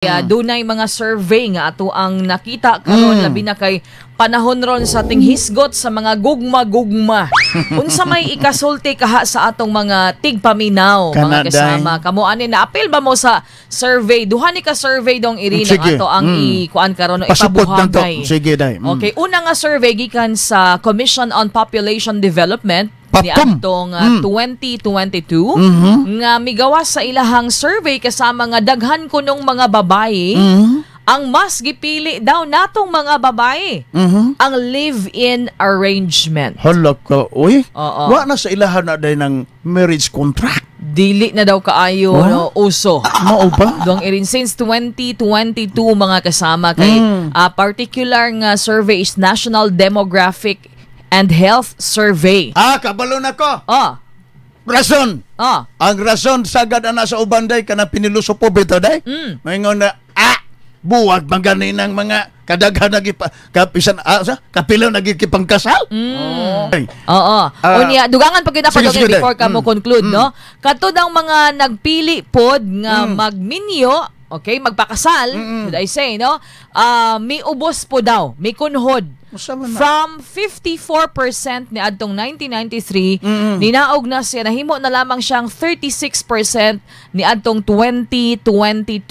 Dunay mga survey nga ato ang nakita karon labi na kay panahon ron sa ating hisgot sa mga gugma-gugma. Unsa may ikasulti kaha sa atong mga tigpaminaw mga kasama. Kamo ani na apil ba mo sa survey? Duha ni ka survey dong iri ng ato ang ikuan karon ipabuhagay. Sige day. Okay, una nga survey gikan sa Commission on Population Development ni atong 2022 nga migawas sa ilahang survey kasama nga daghan kunong mga babae ang mas gipili daw natong mga babae ang live-in arrangement. Hala ka, uy. Wa na sa ilahan na day ng marriage contract. Dili na daw kaayo no, uso. Mao ba? Dong irin since 2022 mga kasama kay particular nga survey is National Demographic and Health Survey. Kabalo na ko. Rason. Ang rason sagad na sa ubanday kana pinilusopo bito day. Maingon na buwag magani ng mga kadaghan kapisan kapilaw nagikipangkasal. Unya dugangan pag gid before ka mo conclude no. Kadto daw mga nagpili pod nga magminyo, okay, magpakasal, should I say no? May ubos po daw, may kunhod. From 54% ni adtong 1993 ninaog na siya nahimo na lamang siyang 36% ni adtong 2022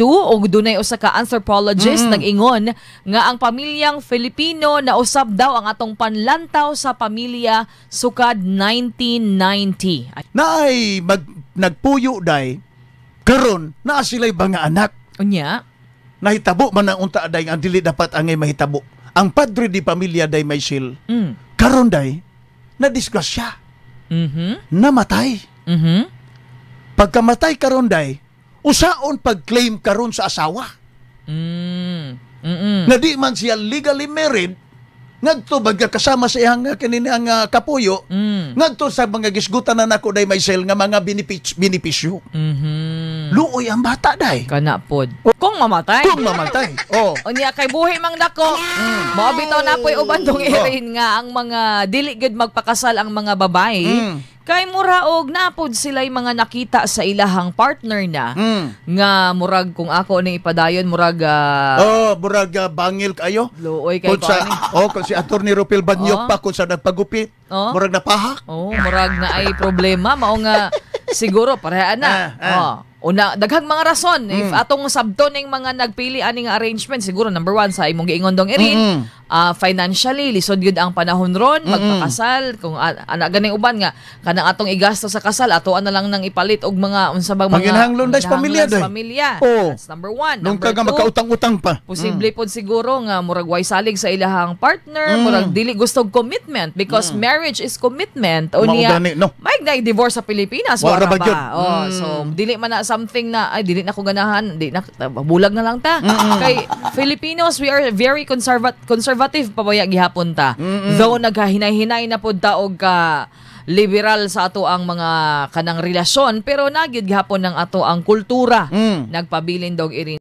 ug dunay usa ka anthropologist nag-ingon nga ang pamilyang Filipino na usab daw ang atong panlantaw sa pamilya sukad 1990. Naay nagpuyo day karon naa sila'y mga anak. Unya nahitabo man ang unta day ang dili dapat angay mahitabo. Ang padre di pamilya day Maysil, karon day, na-disgrasya. Namatay. Pagkamatay karon day, usaon pag-claim karon sa asawa. Na di man siya legally married, ngadto bagya kasama sa iyang kanini ang kapuyo, ngadto sa mga gisgutan na nako day Maysil nga mga benepisyo. Luoy ang bata day. Kana pod. Kung mamatay. Unya kay buhi mang dako. Mao bitaw na po'y uban tong irin nga ang mga dili gid magpakasal ang mga babae. Kay muraog napod sila'y mga nakita sa ilahang partner na nga murag kung ako ni ipadayon murag murag bangil kayo. Luoy kay kung si Attorney Rupil Banyok pa kung sa nagpagupit. Murag napahak. Murag na ay problema mao nga siguro parehaan na. Una, daghang mga rason. If atong sabto ning mga nagpili aning arrangement, siguro number one sa imong giingon dong irin, financially, lisod yun ang panahon ron, magpakasal, kung ana ganing uban nga, kanang atong igasto sa kasal, atoan na lang nang ipalit og mga, unsabang mga maginhanglon sa pamilya. That's number one. Nung number ka makautang-utang pa. Posible pod siguro nga, murag way salig sa ilahang partner, murag dili gustog commitment, because marriage is commitment. O niya, may divorce sa Pilipinas, wala ba? So, dili man na something na ay dili na ko ganahan, di na bulag na lang ta. Kay Filipinos, we are very conservative pabaya gihapon ta. Though naghahinay-hinay na pod ta og ka liberal sa ato ang mga kanang relasyon, pero nagyud gihapon ng ato ang kultura. Nagpabilin dog irin